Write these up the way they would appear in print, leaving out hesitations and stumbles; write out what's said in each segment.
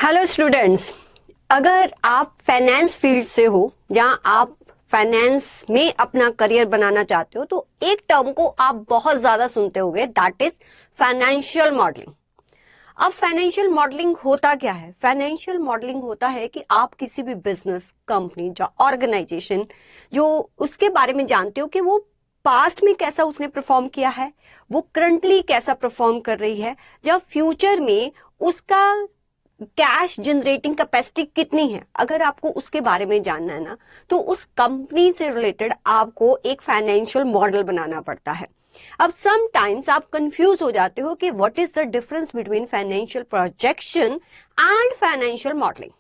Hello students, अगर आप finance field से हो या आप फाइनेंस में अपना करियर बनाना चाहते हो तो एक टर्म को आप बहुत ज्यादा सुनते होंगे, दैट इज फाइनेंशियल मॉडलिंग। अब फाइनेंशियल मॉडलिंग होता क्या है? फाइनेंशियल मॉडलिंग होता है कि आप किसी भी बिजनेस, कंपनी या ऑर्गेनाइजेशन जो उसके बारे में जानते हो कि वो पास्ट में कैसा उसने परफॉर्म किया है, वो करंटली कैसा परफॉर्म कर रही है, या फ्यूचर में उसका कैश जनरेटिंग कैपेसिटी कितनी है। अगर आपको उसके बारे में जानना है ना, तो उस कंपनी से रिलेटेड आपको एक फाइनेंशियल मॉडल बनाना पड़ता है। अब समटाइम्स आप कंफ्यूज हो जाते हो कि what is the difference between financial projection and financial modelling.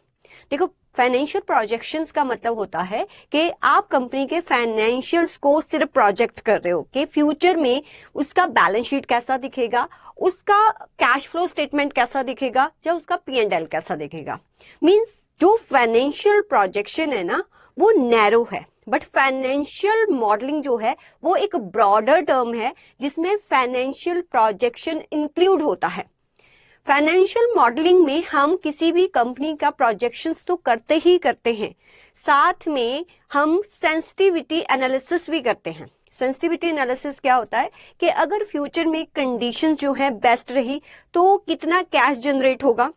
देखो, फाइनेंशियल प्रोजेक्शंस का मतलब होता है कि आप कंपनी के फाइनेंशियल्स को सिर्फ प्रोजेक्ट कर रहे हो कि फ्यूचर में उसका बैलेंस शीट कैसा दिखेगा, उसका कैश फ्लो स्टेटमेंट कैसा दिखेगा, या उसका P&L कैसा दिखेगा। मींस जो फाइनेंशियल प्रोजेक्शन है ना, वो नैरो है, बट फाइनेंशियल मॉडलिंग जो है वो एक ब्रॉडर टर्म है जिसमें फाइनेंशियल प्रोजेक्शन इंक्लूड होता है। फाइनेंशियल मॉडलिंग में हम किसी भी कंपनी का प्रोजेक्शंस तो करते ही करते हैं, साथ में हम सेंसिटिविटी एनालिसिस भी करते हैं। सेंसिटिविटी एनालिसिस क्या होता है कि अगर फ्यूचर में कंडीशन जो है बेस्ट रही तो कितना कैश जनरेट होगा,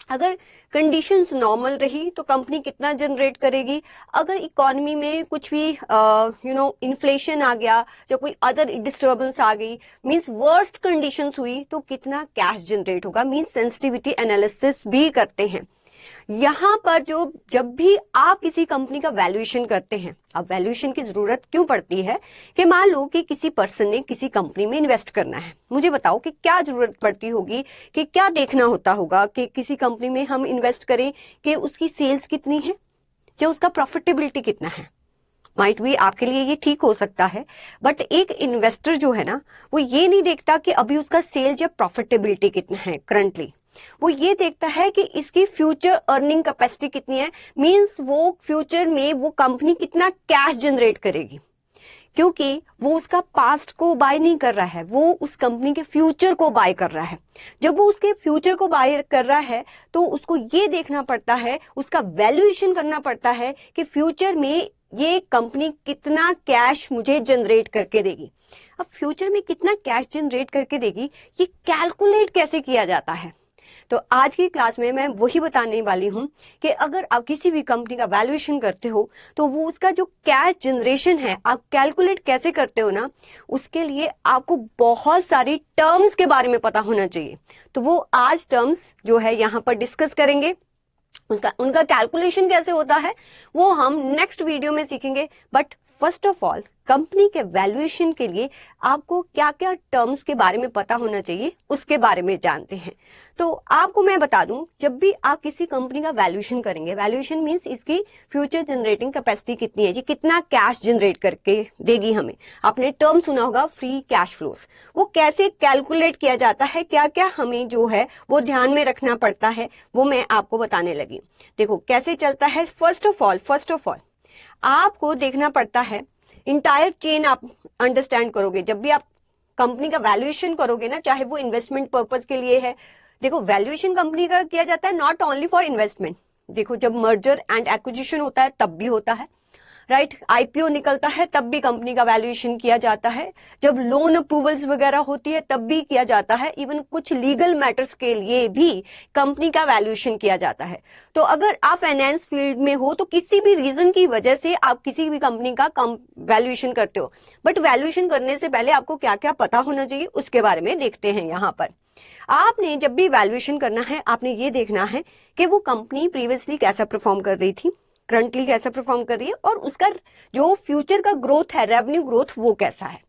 अगर कंडीशंस नॉर्मल रही तो कंपनी कितना जनरेट करेगी, अगर इकोनॉमी में कुछ भी इन्फ्लेशन आ गया या कोई अदर डिस्टर्बेंस आ गई, मींस वर्स्ट कंडीशंस हुई तो कितना कैश जनरेट होगा। मींस सेंसिटिविटी एनालिसिस भी करते हैं। यहां पर जब भी आप किसी कंपनी का वैल्यूएशन करते हैं, अब वैल्यूएशन की जरूरत क्यों पड़ती है कि मान लो कि किसी पर्सन ने किसी कंपनी में इन्वेस्ट करना है। मुझे बताओ कि क्या जरूरत पड़ती होगी, कि क्या देखना होता होगा कि किसी कंपनी में हम इन्वेस्ट करें कि उसकी सेल्स कितनी है या उसका प्रॉफिटेबिलिटी कितना है। माइट भी आपके लिए ये ठीक हो सकता है, बट एक इन्वेस्टर जो है ना, वो ये नहीं देखता कि अभी उसका सेल या प्रॉफिटेबिलिटी कितना है करंटली, वो ये देखता है कि इसकी फ्यूचर अर्निंग कैपेसिटी कितनी है। मींस वो फ्यूचर में वो कंपनी कितना कैश जनरेट करेगी, क्योंकि वो उसका पास्ट को बाय नहीं कर रहा है, वो उस कंपनी के फ्यूचर को बाय कर रहा है। जब वो उसके फ्यूचर को बाय कर रहा है तो उसको ये देखना पड़ता है, उसका वैल्यूएशन करना पड़ता है कि फ्यूचर में ये कंपनी कितना कैश मुझे जनरेट करके देगी। अब फ्यूचर में कितना कैश जनरेट करके देगी, ये कैलकुलेट कैसे किया जाता है। तो आज की क्लास में मैं वही बताने वाली हूं कि अगर आप किसी भी कंपनी का वैल्यूएशन करते हो तो वो उसका जो कैश जनरेशन है आप कैलकुलेट कैसे करते हो ना, उसके लिए आपको बहुत सारी टर्म्स के बारे में पता होना चाहिए। तो वो आज टर्म्स जो है यहाँ पर डिस्कस करेंगे। उनका कैलकुलेशन कैसे होता है वो हम नेक्स्ट वीडियो में सीखेंगे। But first of all, company के वैल्यूएशन के लिए आपको क्या क्या टर्म्स के बारे में पता होना चाहिए उसके बारे में जानते हैं। तो आपको मैं बता दूं, जब भी आप किसी कंपनी का वैल्यूएशन करेंगे, वैल्यूएशन मींस इसकी फ्यूचर जनरेटिंग कैपेसिटी कितनी है, जी कितना कैश जनरेट करके देगी हमें। आपने टर्म सुना होगा फ्री कैश फ्लोस, वो कैसे कैलकुलेट किया जाता है, क्या क्या हमें जो है वो ध्यान में रखना पड़ता है, वो मैं आपको बताने लगी। देखो कैसे चलता है। फर्स्ट ऑफ ऑल आपको देखना पड़ता है, इंटायर चेन आप अंडरस्टैंड करोगे जब भी आप कंपनी का वैल्यूएशन करोगे ना, चाहे वो इन्वेस्टमेंट पर्पस के लिए है। देखो, वैल्यूएशन कंपनी का किया जाता है नॉट ओनली फॉर इन्वेस्टमेंट। देखो, जब मर्जर एंड एक्विजिशन होता है तब भी होता है, राइट। आईपीओ निकलता है तब भी कंपनी का वैल्यूएशन किया जाता है, जब लोन अप्रूवल्स वगैरह होती है तब भी किया जाता है, इवन कुछ लीगल मैटर्स के लिए भी कंपनी का वैल्यूएशन किया जाता है। तो अगर आप फाइनेंस फील्ड में हो तो किसी भी रीजन की वजह से आप किसी भी कंपनी का वैल्यूएशन करते हो, बट वैल्यूएशन करने से पहले आपको क्या क्या पता होना चाहिए उसके बारे में देखते हैं। यहाँ पर आपने जब भी वैल्यूएशन करना है, आपने ये देखना है कि वो कंपनी प्रीवियसली कैसा परफॉर्म कर रही थी, करंटली कैसा परफॉर्म कर रही है, और उसका जो फ्यूचर का ग्रोथ है, रेवेन्यू ग्रोथ, वो कैसा है।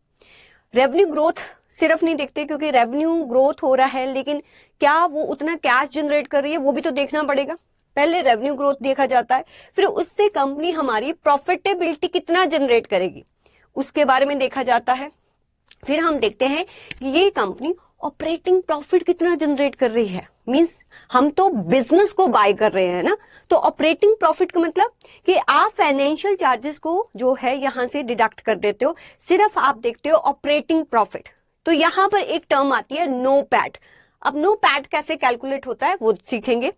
रेवेन्यू ग्रोथ सिर्फ नहीं देखते क्योंकि रेवेन्यू ग्रोथ हो रहा है, लेकिन क्या वो उतना कैश जनरेट कर रही है वो भी तो देखना पड़ेगा। पहले रेवेन्यू ग्रोथ देखा जाता है, फिर उससे कंपनी हमारी प्रॉफिटेबिलिटी कितना जनरेट करेगी उसके बारे में देखा जाता है। फिर हम देखते हैं कि ये कंपनी ऑपरेटिंग प्रॉफिट कितना जनरेट कर रही है। मींस हम तो बिजनेस को बाय कर रहे हैं ना, तो ऑपरेटिंग प्रॉफिट का मतलब कि आप फाइनेंशियल चार्जेस को जो है यहां से डिडक्ट कर देते हो, सिर्फ आप देखते हो ऑपरेटिंग प्रॉफिट। तो यहां पर एक टर्म आती है नो पैट। अब नो पैट कैसे कैलकुलेट होता है वो सीखेंगे।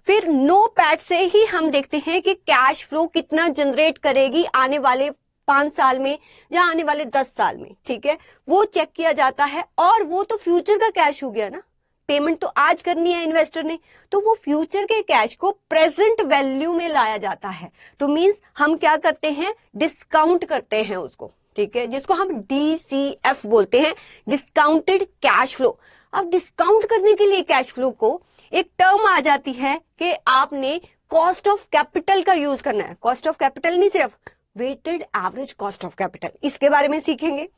फिर नो पैट से ही हम देखते हैं कि कैश फ्लो कितना जनरेट करेगी आने वाले 5 साल में या आने वाले 10 साल में, ठीक है, वो चेक किया जाता है। और वो तो फ्यूचर का कैश हो गया ना, पेमेंट तो आज करनी है इन्वेस्टर ने, तो वो फ्यूचर के कैश को प्रेजेंट वैल्यू में लाया जाता है। तो मींस हम क्या करते हैं, डिस्काउंट करते हैं उसको, ठीक है, जिसको हम DCF बोलते हैं, डिस्काउंटेड कैश फ्लो। अब डिस्काउंट करने के लिए कैश फ्लो को एक टर्म आ जाती है कि आपने कॉस्ट ऑफ कैपिटल का यूज करना है। कॉस्ट ऑफ कैपिटल नहीं, सिर्फ weighted average cost of capital, इसके बारे में सीखेंगे।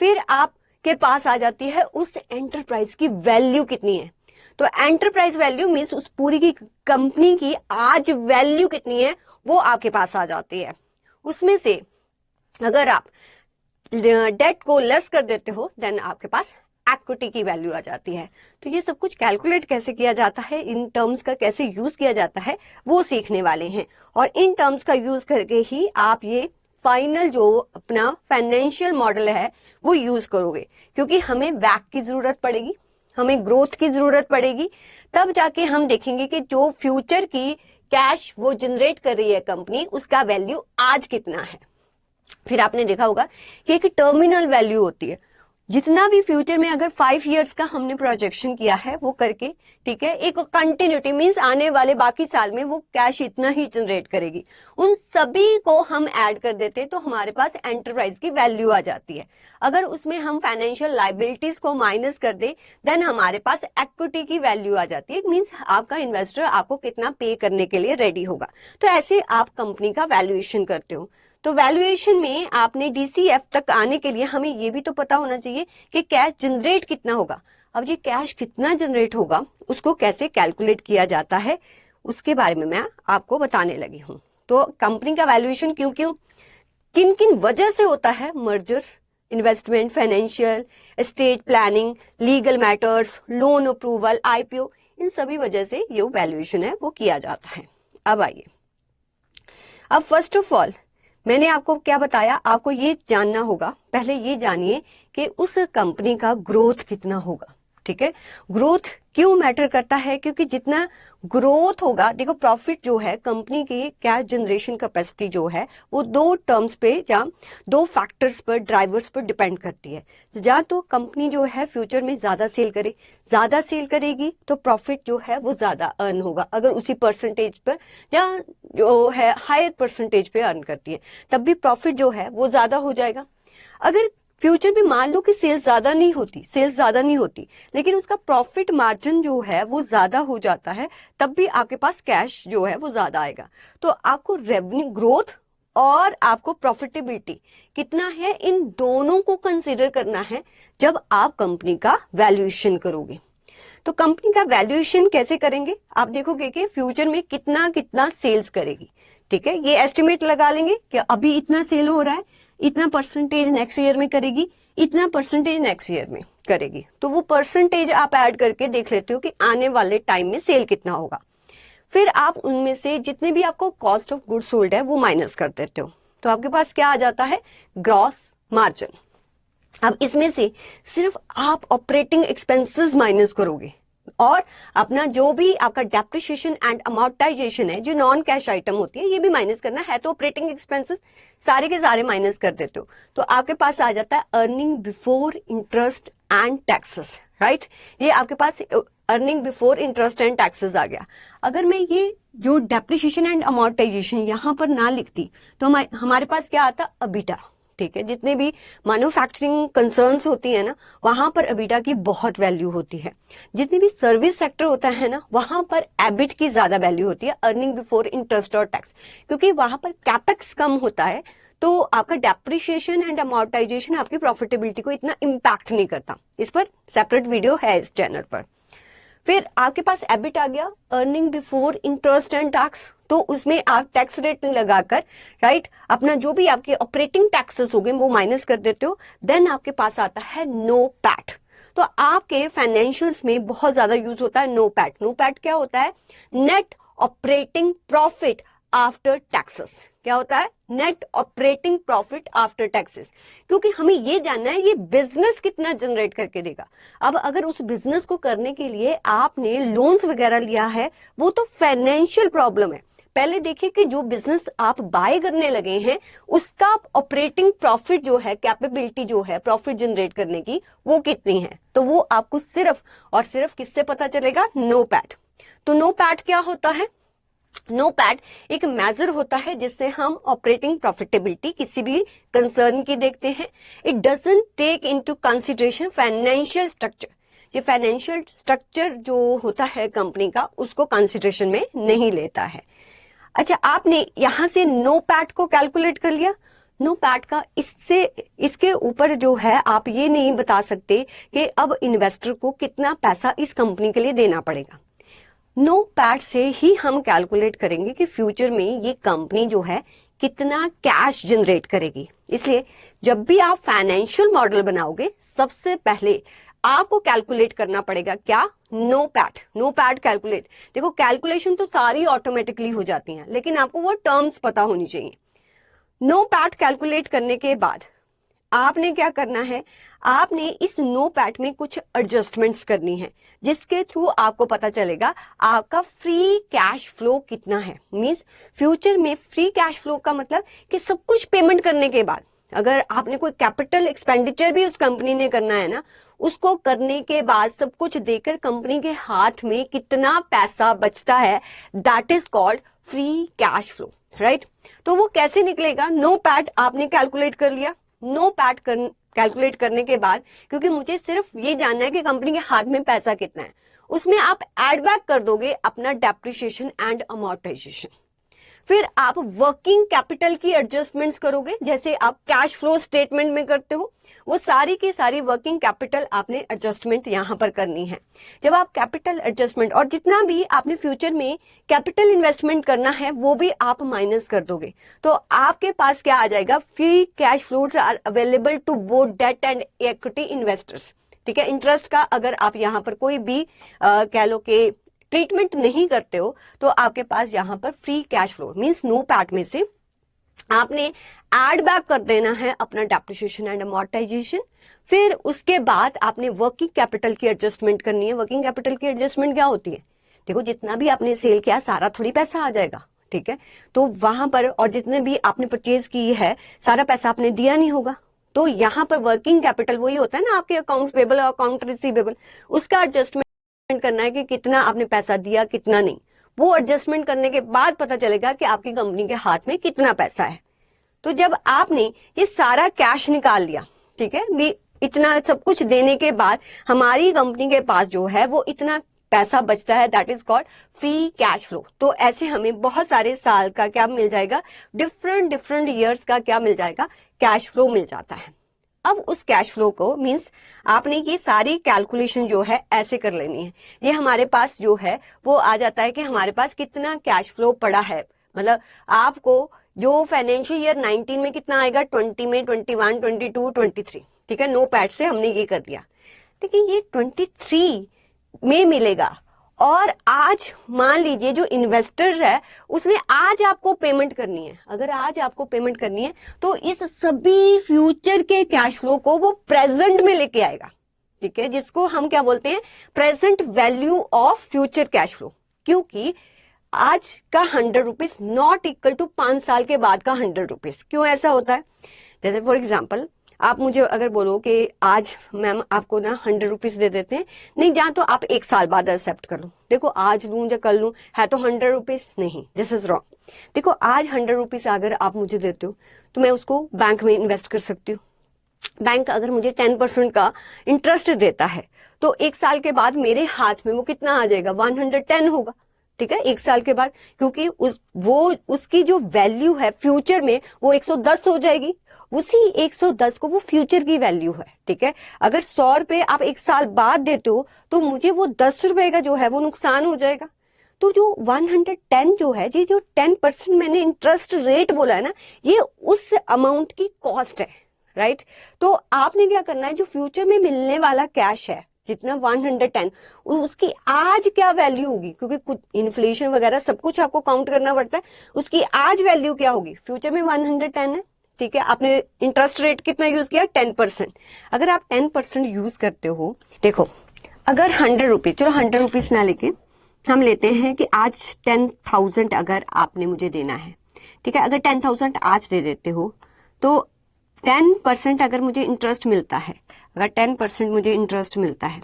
फिर आपके पास आ जाती है उस एंटरप्राइज की वैल्यू कितनी है। तो एंटरप्राइज वैल्यू मींस उस पूरी की कंपनी की आज वैल्यू कितनी है, वो आपके पास आ जाती है। उसमें से अगर आप डेट को लेस कर देते हो देन आपके पास इक्विटी की वैल्यू आ जाती है। तो ये सब कुछ कैलकुलेट कैसे किया जाता है, इन टर्म्स का कैसे यूज किया जाता है, वो सीखने वाले हैं। और इन टर्म्स का यूज करके ही आप ये फाइनल जो अपना फाइनेंशियल मॉडल है वो यूज करोगे, क्योंकि हमें वैक की जरूरत पड़ेगी, हमें ग्रोथ की जरूरत पड़ेगी, तब जाके हम देखेंगे कि जो फ्यूचर की कैश वो जनरेट कर रही है कंपनी, उसका वैल्यू आज कितना है। फिर आपने देखा होगा कि एक टर्मिनल वैल्यू होती है, जितना भी फ्यूचर में अगर 5 इयर्स का हमने प्रोजेक्शन किया है वो करके, ठीक है, एक कंटिन्यूटी मींस आने वाले बाकी साल में वो कैश इतना ही जनरेट करेगी, उन सभी को हम ऐड कर देते तो हमारे पास एंटरप्राइज की वैल्यू आ जाती है। अगर उसमें हम फाइनेंशियल लायबिलिटीज को माइनस कर दे देन हमारे पास इक्विटी की वैल्यू आ जाती है, मींस आपका इन्वेस्टर आपको कितना पे करने के लिए रेडी होगा। तो ऐसे आप कंपनी का वैल्यूएशन करते हो। तो वैल्यूएशन में आपने DCF तक आने के लिए हमें ये भी तो पता होना चाहिए कि कैश जनरेट कितना होगा। अब ये कैश कितना जनरेट होगा उसको कैसे कैलकुलेट किया जाता है, उसके बारे में मैं आपको बताने लगी हूं। तो कंपनी का वैल्यूएशन क्यों क्यों किन किन वजह से होता है, mergers, investment, financial, estate planning, legal matters, loan approval, IPO, इन सभी वजह से ये वैल्यूएशन है वो किया जाता है। अब आइए, अब फर्स्ट ऑफ ऑल मैंने आपको क्या बताया, आपको ये जानना होगा, पहले ये जानिए कि उस कंपनी का ग्रोथ कितना होगा, ठीक है। ग्रोथ क्यों मैटर करता है, क्योंकि जितना ग्रोथ होगा, देखो प्रॉफिट जो है कंपनी की कैश जनरेशन कैपेसिटी जो है वो 2 टर्म्स पे या 2 फैक्टर्स पर, ड्राइवर्स पर डिपेंड करती है। या तो कंपनी जो है फ्यूचर में ज्यादा सेल करे, ज्यादा सेल करेगी तो प्रॉफिट जो है वो ज्यादा अर्न होगा, अगर उसी परसेंटेज पर या जो है हायर परसेंटेज पे अर्न करती है तब भी प्रॉफिट जो है वो ज्यादा हो जाएगा। अगर फ्यूचर में मान लो कि सेल्स ज्यादा नहीं होती लेकिन उसका प्रॉफिट मार्जिन जो है वो ज्यादा हो जाता है, तब भी आपके पास कैश जो है वो ज्यादा आएगा। तो आपको रेवेन्यू ग्रोथ और आपको प्रॉफिटेबिलिटी कितना है, इन दोनों को कंसीडर करना है जब आप कंपनी का वैल्यूएशन करोगे। तो कंपनी का वैल्यूएशन कैसे करेंगे, आप देखोगे कि फ्यूचर में कितना सेल्स करेगी, ठीक है, ये एस्टिमेट लगा लेंगे कि अभी इतना सेल हो रहा है, इतना परसेंटेज नेक्स्ट ईयर में करेगी, इतना परसेंटेज नेक्स्ट ईयर में करेगी। तो वो परसेंटेज आप ऐड करके देख लेते हो कि आने वाले टाइम में सेल कितना होगा। फिर आप उनमें से जितने भी आपको कॉस्ट ऑफ गुड्स सोल्ड है वो माइनस कर देते हो, तो आपके पास क्या आ जाता है, ग्रॉस मार्जिन। अब इसमें से सिर्फ आप ऑपरेटिंग एक्सपेंसेस माइनस करोगे और अपना जो भी आपका डेप्रिसिएशन एंड अमॉर्टाइजेशन है, जो नॉन कैश आइटम होती है, ये भी माइनस करना है। तो ऑपरेटिंग एक्सपेंसेस सारे के सारे माइनस कर देते हो, तो आपके पास आ जाता है earning before interest and taxes, right. ये आपके पास earning before interest and taxes आ गया। अगर मैं ये जो डेप्रिसिएशन एंड अमॉर्टाइजेशन यहां पर ना लिखती तो हमारे पास क्या आता, अबीटा, ठीक है। जितने भी मैन्युफैक्चरिंग कंसर्न्स होती है ना, वहां पर अबीटा की बहुत वैल्यू होती है। जितने भी सर्विस सेक्टर होता है ना, वहां पर एबिट की ज्यादा वैल्यू होती है, अर्निंग बिफोर इंटरेस्ट और टैक्स, क्योंकि वहां पर कैपेक्स कम होता है, तो आपका डेप्रिसिएशन एंड अमॉर्टाइजेशन आपकी प्रॉफिटेबिलिटी को इतना इम्पैक्ट नहीं करता। इस पर सेपरेट वीडियो है इस चैनल पर। फिर आपके पास एबिट आ गया, earning before interest and tax, तो उसमें आप टैक्स रेट लगाकर, राइट, अपना जो भी आपके ऑपरेटिंग टैक्सेस हो गए वो माइनस कर देते हो। देन आपके पास आता है नो पैट। तो आपके फाइनेंशियल्स में बहुत ज्यादा यूज होता है नो पैट। नो पैट क्या होता है, net operating profit after taxes. क्या होता है? Net operating profit after taxes. क्योंकि हमें ये जानना है ये बिजनेस कितना जनरेट करके देगा। अब अगर उस बिजनेस को करने के लिए आपने लोन्स वगैरह लिया है, वो तो फाइनेंशियल प्रॉब्लम है। पहले देखिए कि जो बिजनेस आप बाय करने लगे हैं उसका ऑपरेटिंग प्रॉफिट जो है, कैपेबिलिटी जो है प्रॉफिट जनरेट करने की, वो कितनी है। तो वो आपको सिर्फ और सिर्फ किससे पता चलेगा? NOPAT। तो NOPAT क्या होता है? NOPAT एक मेजर होता है जिससे हम ऑपरेटिंग प्रॉफिटेबिलिटी किसी भी कंसर्न की देखते हैं। It doesn't take into consideration financial structure. ये फाइनेंशियल स्ट्रक्चर जो होता है कंपनी का, उसको कंसीडरेशन में नहीं लेता है। अच्छा, आपने यहां से NOPAT को कैलकुलेट कर लिया। NOPAT का इसके ऊपर जो है आप ये नहीं बता सकते कि अब इन्वेस्टर को कितना पैसा इस कंपनी के लिए देना पड़ेगा। NOPAT से ही हम कैलकुलेट करेंगे कि फ्यूचर में ये कंपनी जो है कितना कैश जनरेट करेगी। इसलिए जब भी आप फाइनेंशियल मॉडल बनाओगे, सबसे पहले आपको कैलकुलेट करना पड़ेगा क्या? NOPAT calculate. देखो, कैलकुलेशन तो सारी ऑटोमेटिकली हो जाती हैं, लेकिन आपको वो टर्म्स पता होनी चाहिए। NOPAT कैलकुलेट करने के बाद आपने क्या करना है? आपने इस NOPAT में कुछ एडजस्टमेंट्स करनी है, जिसके थ्रू आपको पता चलेगा आपका फ्री कैश फ्लो कितना है। मींस फ्यूचर में फ्री कैश फ्लो का मतलब कि सब कुछ पेमेंट करने के बाद, अगर आपने कोई कैपिटल एक्सपेंडिचर भी उस कंपनी ने करना है ना, उसको करने के बाद सब कुछ देकर कंपनी के हाथ में कितना पैसा बचता है, that is called free cash flow, right. तो वो कैसे निकलेगा? NOPAT आपने कैलकुलेट कर लिया। NOPAT कैलकुलेट करने के बाद, क्योंकि मुझे सिर्फ ये जानना है कि कंपनी के हाथ में पैसा कितना है, उसमें आप एड बैक कर दोगे अपना डेप्रिसिएशन एंड अमोर्टाइजेशन। फिर आप वर्किंग कैपिटल की एडजस्टमेंट्स करोगे, जैसे आप कैश फ्लो स्टेटमेंट में करते हो, वो सारी की सारी वर्किंग कैपिटल आपने एडजस्टमेंट यहां पर करनी है। जब आप कैपिटल एडजस्टमेंट और जितना भी आपने फ्यूचर में कैपिटल इन्वेस्टमेंट करना है वो भी आप माइनस कर दोगे, तो आपके पास क्या आ जाएगा? Free cash flows are available to both debt and equity investors. ठीक है, इंटरेस्ट का अगर आप यहाँ पर कोई भी कह लो कि ट्रीटमेंट नहीं करते हो, तो आपके पास यहाँ पर free cash flow means NOPAT में से आपने एड बैक कर देना है अपना डेप्रिसिएशन एंड अमोर्टाइजेशन। फिर उसके बाद आपने वर्किंग कैपिटल की एडजस्टमेंट करनी है। वर्किंग कैपिटल की एडजस्टमेंट क्या होती है? देखो, जितना भी आपने सेल किया सारा थोड़ी पैसा आ जाएगा, ठीक है, तो वहां पर और जितने भी आपने परचेज की है सारा पैसा आपने दिया नहीं होगा, तो यहाँ पर वर्किंग कैपिटल वही होता है ना आपके अकाउंट्स पेबल और अकाउंट रिसीवेबल, उसका एडजस्टमेंट करना है कि कितना आपने पैसा दिया कितना नहीं। वो एडजस्टमेंट करने के बाद पता चलेगा कि आपकी कंपनी के हाथ में कितना पैसा है। तो जब आपने ये सारा कैश निकाल लिया, ठीक है, भी इतना सब कुछ देने के बाद हमारी कंपनी के पास जो है वो इतना पैसा बचता है, that is called free cash flow. तो ऐसे हमें बहुत सारे साल का क्या मिल जाएगा? डिफरेंट ईयर्स का क्या मिल जाएगा? कैश फ्लो मिल जाता है। अब उस कैश फ्लो को मींस आपने ये सारी कैलकुलेशन जो है ऐसे कर लेनी है। ये हमारे पास जो है वो आ जाता है कि हमारे पास कितना कैश फ्लो पड़ा है, मतलब आपको जो फाइनेंशियल ईयर 19 में कितना आएगा, 20 में 21, 22, 23, ठीक है, NOPAT से हमने ये कर दिया। देखिए ये 23 में मिलेगा, और आज मान लीजिए जो इन्वेस्टर है उसने आज आपको पेमेंट करनी है। अगर आज आपको पेमेंट करनी है तो इस सभी फ्यूचर के कैश फ्लो को वो प्रेजेंट में लेके आएगा, ठीक है, जिसको हम क्या बोलते हैं? Present value of future cash flow. क्योंकि आज का 100 रुपीज नॉट इक्वल टू 5 साल के बाद का 100 रुपीज। क्यों ऐसा होता है? जैसे फॉर एग्जाम्पल आप मुझे अगर बोलो कि आज मैम आपको ना 100 रुपीज दे देते हैं, नहीं जान तो आप 1 साल बाद एक्सेप्ट कर लो। देखो आज लूं या कल लूं, है तो 100 रुपीज, नहीं, दिस इज रॉन्ग। देखो आज 100 रुपीज अगर आप मुझे देते हो तो मैं उसको बैंक में इन्वेस्ट कर सकती हूँ। बैंक अगर मुझे 10% का इंटरेस्ट देता है तो 1 साल के बाद मेरे हाथ में वो कितना आ जाएगा? 110 होगा, ठीक है, 1 साल के बाद, क्योंकि उसकी जो वैल्यू है फ्यूचर में वो 110 हो जाएगी। उसी 110 को वो फ्यूचर की वैल्यू है, ठीक है। अगर 100 रुपए आप 1 साल बाद देते हो तो मुझे वो 10 रुपए का जो है वो नुकसान हो जाएगा। तो जो 110 जो है, ये जो 10% मैंने इंटरेस्ट रेट बोला है ना, ये उस अमाउंट की कॉस्ट है, राइट। तो आपने क्या करना है, जो फ्यूचर में मिलने वाला कैश है जितना 110 उसकी आज क्या वैल्यू होगी, क्योंकि कुछ इन्फ्लेशन वगैरह सब कुछ आपको काउंट करना पड़ता है, उसकी आज वैल्यू क्या होगी, फ्यूचर में 110 है, ठीक है, आपने इंटरेस्ट रेट कितना यूज किया 10%। अगर आप 10% यूज करते हो, देखो अगर 100 रुपीज, चलो 100 रुपीज ना लेके हम लेते हैं कि आज 10,000 अगर आपने मुझे देना है, ठीक है, अगर 10,000 आज दे देते हो तो 10% अगर मुझे इंटरेस्ट मिलता है, अगर 10% मुझे इंटरेस्ट मिलता है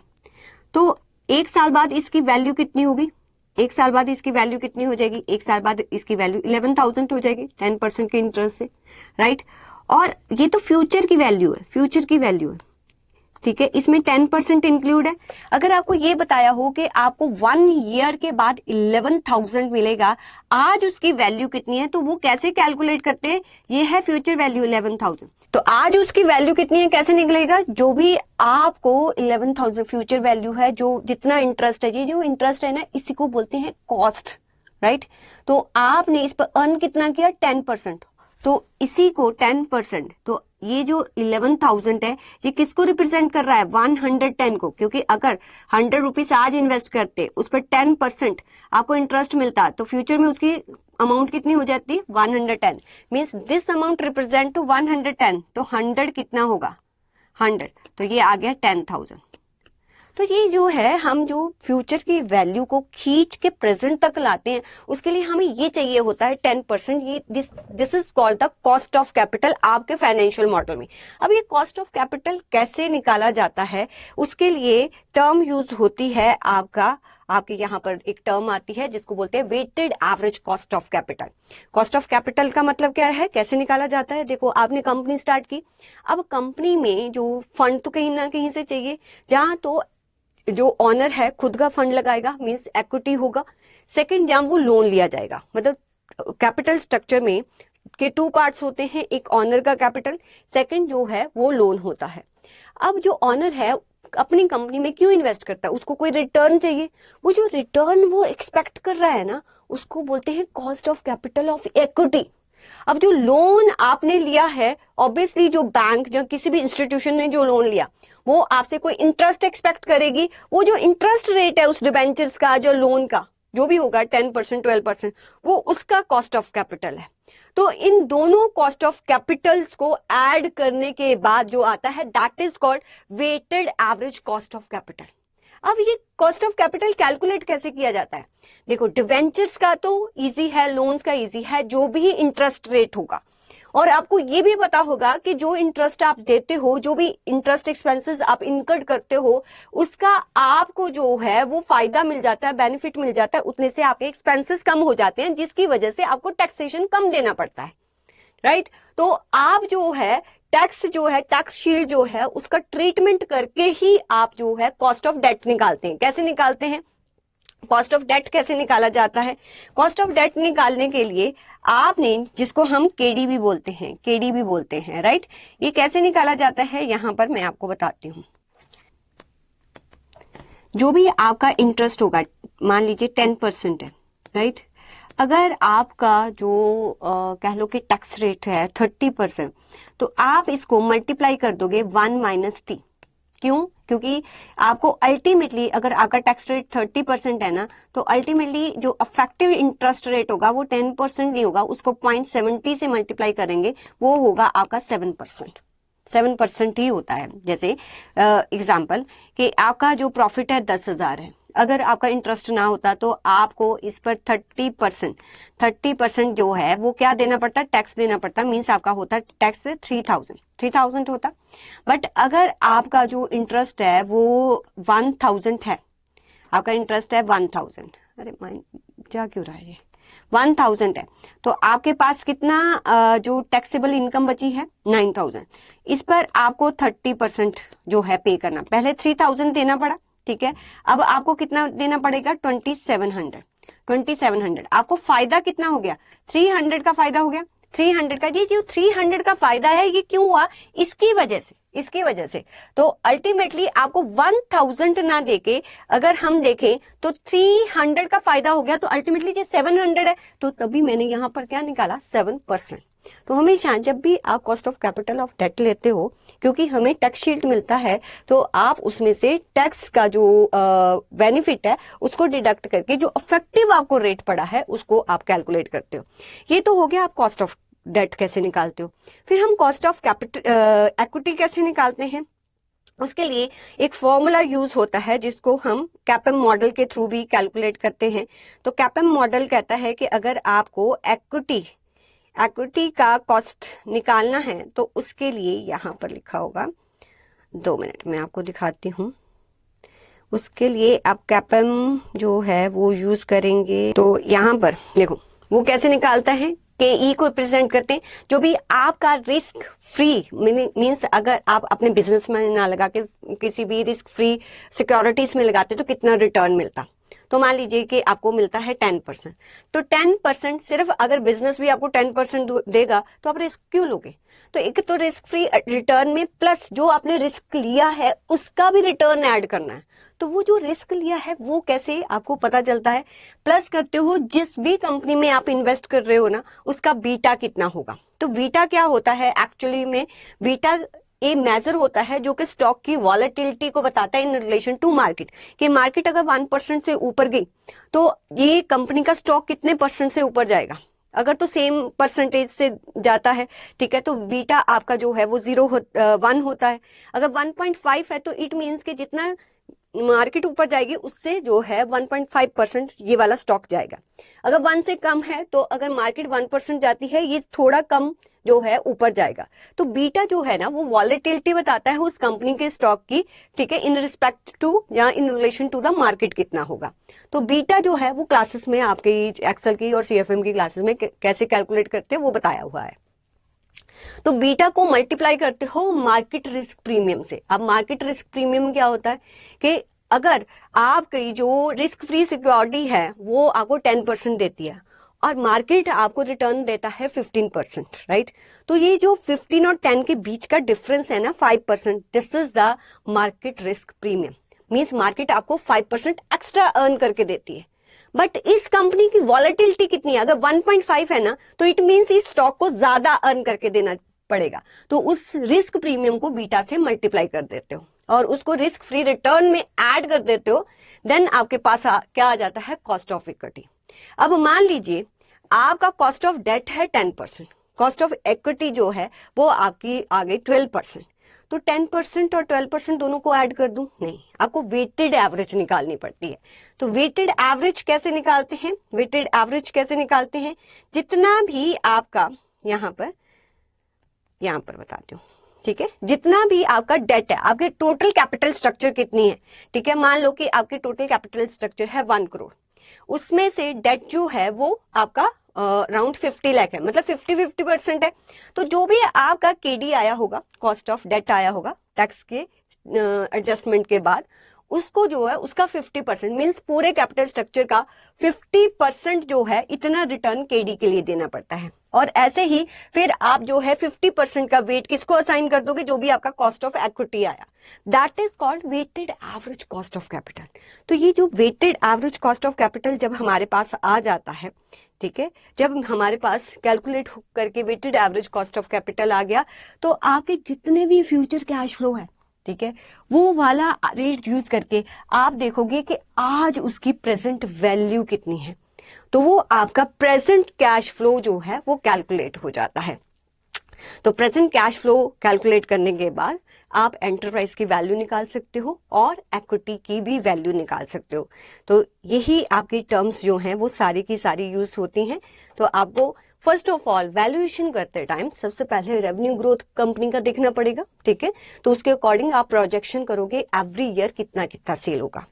तो एक साल बाद इसकी वैल्यू कितनी होगी, एक साल बाद इसकी वैल्यू कितनी हो जाएगी, एक साल बाद इसकी वैल्यू 11,000 हो जाएगी 10% के इंटरेस्ट से, राइट। और ये तो फ्यूचर की वैल्यू है, फ्यूचर की वैल्यू है, ठीक है, इसमें 10% इंक्लूड है। अगर आपको ये बताया हो कि आपको 1 ईयर के बाद 11,000 मिलेगा, आज उसकी वैल्यू कितनी है, तो वो कैसे कैलकुलेट करते हैं, ये है फ्यूचर वैल्यू 11,000, तो आज उसकी वैल्यू कितनी है कैसे निकलेगा, जो भी आपको 11,000 फ्यूचर वैल्यू है, जो जितना इंटरेस्ट है, ये जो इंटरेस्ट है ना इसी को बोलते हैं कॉस्ट, राइट। तो आपने इस पर अर्न कितना किया 10%, तो इसी को 10%, तो ये जो 11,000 है ये किसको रिप्रेजेंट कर रहा है, 110 को, क्योंकि अगर 100 रुपीज आज इन्वेस्ट करते उस पर 10% आपको इंटरेस्ट मिलता तो फ्यूचर में उसकी अमाउंट कितनी हो जाती 110, means this amount represent to 110, तो 100 कितना होगा 100, तो ये आ गया 10,000। तो ये जो है हम जो फ्यूचर की वैल्यू को खींच के प्रेजेंट तक लाते हैं उसके लिए हमें ये चाहिए होता है 10%, ये this is called the cost of capital आपके फाइनेंशियल मॉडल में। अब ये कॉस्ट ऑफ कैपिटल कैसे निकाला जाता है, उसके लिए टर्म यूज होती है आपके यहाँ पर एक टर्म आती है जिसको बोलते हैं weighted average cost of capital. Cost of capital का मतलब क्या है, कैसे निकाला जाता है, देखो आपने कंपनी स्टार्ट की, अब कंपनी में जो फंड तो कहीं ना कहीं से चाहिए, जहां तो जो ऑनर है खुद का फंड लगाएगा, मींस इक्विटी होगा। सेकंड, जहां वो लोन लिया जाएगा, मतलब कैपिटल स्ट्रक्चर में के 2 पार्ट्स होते हैं, एक ऑनर का कैपिटल, सेकंड जो है वो लोन होता है। अब जो ऑनर है अपनी कंपनी में क्यों इन्वेस्ट करता है, उसको कोई रिटर्न चाहिए, वो जो रिटर्न वो एक्सपेक्ट कर रहा है ना उसको बोलते हैं cost of capital of equity. अब जो लोन आपने लिया है, ऑब्वियसली जो बैंक या किसी भी इंस्टीट्यूशन ने जो लोन लिया वो आपसे कोई इंटरेस्ट एक्सपेक्ट करेगी, वो जो इंटरेस्ट रेट है उस डिबेंचर्स का, जो लोन का जो भी होगा 10% 12%, वो उसका कॉस्ट ऑफ कैपिटल है। तो इन दोनों कॉस्ट ऑफ कैपिटल्स को ऐड करने के बाद जो आता है that is called weighted average cost of capital. अब ये कॉस्ट ऑफ कैपिटल कैलकुलेट कैसे किया जाता है, देखो डिवेंचर्स का तो इजी है, लोन्स का इजी है, जो भी इंटरेस्ट रेट होगा, और आपको ये भी पता होगा कि जो इंटरेस्ट आप देते हो, जो भी इंटरेस्ट एक्सपेंसेस आप इनकर्ड करते हो, उसका आपको जो है वो फायदा मिल जाता है, बेनिफिट मिल जाता है, उतने से आपके एक्सपेंसेस कम हो जाते हैं, जिसकी वजह से आपको टैक्सेशन कम देना पड़ता है, राइट। तो आप जो है टैक्स शील्ड जो है उसका ट्रीटमेंट करके ही आप जो है कॉस्ट ऑफ डेट निकालते हैं। कैसे निकालते हैं, कॉस्ट ऑफ डेट कैसे निकाला जाता है, कॉस्ट ऑफ डेट निकालने के लिए आपने, जिसको हम केडीबी बोलते हैं, राइट, ये कैसे निकाला जाता है यहां पर मैं आपको बताती हूँ। जो भी आपका इंटरेस्ट होगा, मान लीजिए 10% है, राइट, अगर आपका जो कह लो कि टैक्स रेट है 30%, तो आप इसको मल्टीप्लाई कर दोगे 1 - t। क्यों, क्योंकि आपको अल्टीमेटली अगर आपका टैक्स रेट 30% है ना, तो अल्टीमेटली जो अफेक्टिव इंटरेस्ट रेट होगा वो 10% नहीं होगा, उसको 0.70 से मल्टीप्लाई करेंगे, वो होगा आपका 7% ही होता है। जैसे एग्जाम्पल कि आपका जो प्रॉफिट है 10,000 है, अगर आपका इंटरेस्ट ना होता तो आपको इस पर 30% जो है वो क्या देना पड़ता, टैक्स देना पड़ता, मीन्स आपका होता टैक्स 3,000 होता। बट अगर आपका जो इंटरेस्ट है वो 1,000 है, आपका इंटरेस्ट है 1,000, अरे माइंड जा क्यों रहा है ये, 1,000 है, तो आपके पास कितना जो टैक्सेबल इनकम बची है 9,000, इस पर आपको 30% जो है पे करना, पहले 3,000 देना पड़ा, ठीक है, अब आपको कितना देना पड़ेगा 2,700। आपको फायदा कितना हो गया, 300 का फायदा हो गया, 300 का, ये जो 300 का फायदा है ये क्यों हुआ, इसकी वजह से तो अल्टीमेटली आपको 1,000 ना देके अगर हम देखें तो 300 का फायदा हो गया, तो अल्टीमेटली ये 700 है, तो तभी मैंने यहां पर क्या निकाला 7%। तो हमेशा जब भी आप cost of capital of debt लेते हो, क्योंकि हमें टैक्स शीट मिलता है, तो आप उसमें से टैक्स का जो बेनिफिट है उसको डिडक्ट करके जो इफेक्टिव आपको रेट पड़ा है उसको आप कैलकुलेट करते हो। ये तो हो गया आप कॉस्ट ऑफ डेट कैसे निकालते हो। फिर हम कॉस्ट ऑफ कैपिटल इक्विटी कैसे निकालते हैं, उसके लिए एक फॉर्मूला यूज होता है जिसको हम कैपम मॉडल के थ्रू भी कैलकुलेट करते हैं। तो कैपम मॉडल कहता है कि अगर आपको इक्विटी का कॉस्ट निकालना है तो उसके लिए यहाँ पर लिखा होगा, 2 मिनट में आपको दिखाती हूँ। उसके लिए आप कैपम जो है वो यूज करेंगे। तो यहाँ पर देखो वो कैसे निकालता है, के ई को रिप्रेजेंट करते हैं जो भी आपका रिस्क फ्री मीन्स अगर आप अपने बिजनेस में ना लगा के किसी भी रिस्क फ्री सिक्योरिटीज में लगाते तो कितना रिटर्न मिलता। तो मान लीजिए कि आपको मिलता है 10%, तो 10% सिर्फ अगर बिजनेस भी आपको 10% देगा तो आप रिस्क क्यों लोगे। तो एक तो रिस्क फ्री रिटर्न में प्लस जो आपने रिस्क लिया है उसका भी रिटर्न ऐड करना है। तो वो जो रिस्क लिया है वो कैसे आपको पता चलता है, प्लस करते हो जिस भी कंपनी में आप इन्वेस्ट कर रहे हो ना उसका बीटा कितना होगा। तो बीटा क्या होता है, एक्चुअली में बीटा ये मेजर होता है जो कि स्टॉक की वॉलेटिलिटी को बताता है इन रिलेशन टू मार्केट, कि मार्केट अगर 1% से ऊपर गई तो ये कंपनी का स्टॉक कितने परसेंट से ऊपर जाएगा। अगर तो सेम परसेंटेज से जाता है, ठीक है, तो बीटा आपका जो है वो 1 होता है। अगर 1.5 है तो इट मीन्स कि जितना मार्केट ऊपर जाएगी उससे जो है 1.5% ये वाला स्टॉक जाएगा। अगर 1 से कम है तो अगर मार्केट 1% जाती है ये थोड़ा कम जो है ऊपर जाएगा। तो बीटा जो है ना वो वॉलेटिलिटी बताता है उस कंपनी के स्टॉक की, ठीक है, इन रिस्पेक्ट टू या in relation to the market कितना होगा। तो बीटा जो है वो क्लासेस में आपकी एक्सेल की और सीएफएम की क्लासेस में कैसे कैलकुलेट करते हैं वो बताया हुआ है। तो बीटा को मल्टीप्लाई करते हो मार्केट रिस्क प्रीमियम से। अब मार्केट रिस्क प्रीमियम क्या होता है कि अगर आपकी जो रिस्क फ्री सिक्योरिटी है वो आपको 10% देती है और मार्केट आपको रिटर्न देता है 15%, राइट। तो ये जो 15 और 10 के बीच का डिफरेंस है ना 5%, this is the market risk premium. Means market आपको 5% एक्स्ट्रा अर्न करके देती है। बट इस कंपनी की वॉलेटिलिटी कितनी है, अगर 1.5 है ना तो इट मींस इस स्टॉक को ज्यादा अर्न करके देना पड़ेगा। तो उस रिस्क प्रीमियम को बीटा से मल्टीप्लाई कर देते हो और उसको रिस्क फ्री रिटर्न में ऐड कर देते हो, देन आपके पास क्या आ जाता है, कॉस्ट ऑफ इक्विटी। अब मान लीजिए आपका कॉस्ट ऑफ डेट है 10%, कॉस्ट ऑफ इक्विटी जो है वो आपकी आ गई 12%। तो 10% और 12% दोनों को ऐड कर दूं, नहीं, आपको वेटेड एवरेज निकालनी पड़ती है। तो वेटेड एवरेज कैसे निकालते हैं, वेटेड एवरेज कैसे निकालते हैं, जितना भी आपका यहाँ पर बताती हूँ, ठीक है, जितना भी आपका डेट है, आपके टोटल कैपिटल स्ट्रक्चर कितनी है, ठीक है, मान लो कि आपके टोटल कैपिटल स्ट्रक्चर है 1 करोड़, उसमें से डेट जो है वो आपका अराउंड 50 लाख है, मतलब 50% है। तो जो भी आपका केडी आया होगा, कॉस्ट ऑफ डेट आया होगा टैक्स के एडजस्टमेंट के बाद, उसको जो है उसका 50% मींस पूरे कैपिटल स्ट्रक्चर का 50% जो है इतना रिटर्न केडी के लिए देना पड़ता है। और ऐसे ही फिर आप जो है 50% का वेट किसको असाइन कर दोगे, जो भी आपका कॉस्ट ऑफ इक्विटी आया, that is called weighted average cost of capital. तो ये जो weighted average cost of capital जब हमारे पास आ जाता है, ठीक है, जब हमारे पास कैलकुलेट करके weighted average cost of capital आ गया, तो आपके जितने भी फ्यूचर कैश फ्लो है, ठीक है, वो वाला रेट यूज करके आप देखोगे कि आज उसकी प्रेजेंट वैल्यू कितनी है। तो वो आपका प्रेजेंट कैश फ्लो जो है वो कैलकुलेट हो जाता है। तो प्रेजेंट कैश फ्लो कैलकुलेट करने के बाद आप एंटरप्राइज की वैल्यू निकाल सकते हो और इक्विटी की भी वैल्यू निकाल सकते हो। तो यही आपकी टर्म्स जो हैं वो सारी की सारी यूज होती हैं। तो आपको फर्स्ट ऑफ ऑल वैल्यूएशन करते टाइम सबसे पहले रेवेन्यू ग्रोथ कंपनी का देखना पड़ेगा, ठीक है, तो उसके अकॉर्डिंग आप प्रोजेक्शन करोगे एवरी ईयर कितना कितना सेल होगा।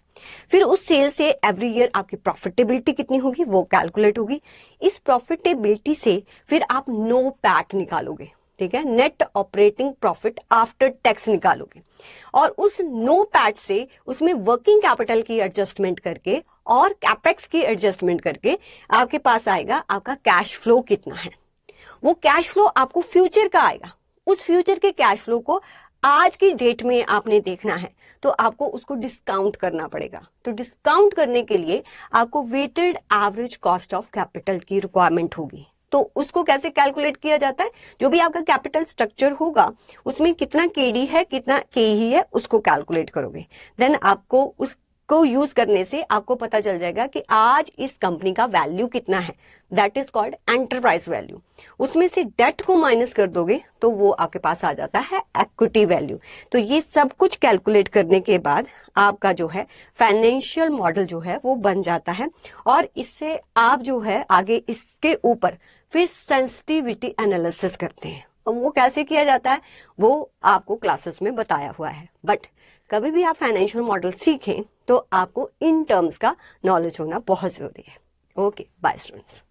फिर उस सेल से एवरी ईयर आपकी प्रॉफिटेबिलिटी कितनी होगी वो कैलकुलेट होगी। इस प्रॉफिटेबिलिटी से फिर आप नो पैट निकालोगे, ठीक है, net operating profit after tax निकालोगे और उस नो पैट से उसमें वर्किंग कैपिटल की एडजस्टमेंट करके और कैपेक्स की एडजस्टमेंट करके आपके पास आएगा आपका कैश फ्लो कितना है। वो कैश फ्लो आपको फ्यूचर का आएगा। उस फ्यूचर के कैश फ्लो को आज की डेट में आपने देखना है तो आपको उसको डिस्काउंट करना पड़ेगा। तो डिस्काउंट करने के लिए आपको weighted average cost of capital की रिक्वायरमेंट होगी। तो उसको कैसे कैलकुलेट किया जाता है, जो भी आपका कैपिटल स्ट्रक्चर होगा उसमें कितना केडी है कितना केई है उसको कैलकुलेट करोगे, देन आपको उसको यूज करने से आपको पता चल जाएगा कि आज इस कंपनी का वैल्यू कितना है, that is called enterprise value. उसमें से डेट को माइनस कर दोगे तो वो आपके पास आ जाता है इक्विटी वैल्यू। तो ये सब कुछ कैलकुलेट करने के बाद आपका जो है फाइनेंशियल मॉडल जो है वो बन जाता है, और इससे आप जो है आगे इसके ऊपर फिर सेंसिटिविटी एनालिसिस करते हैं। और वो कैसे किया जाता है वो आपको क्लासेस में बताया हुआ है, बट कभी भी आप फाइनेंशियल मॉडल सीखें तो आपको इन टर्म्स का नॉलेज होना बहुत जरूरी है। Okay, bye students.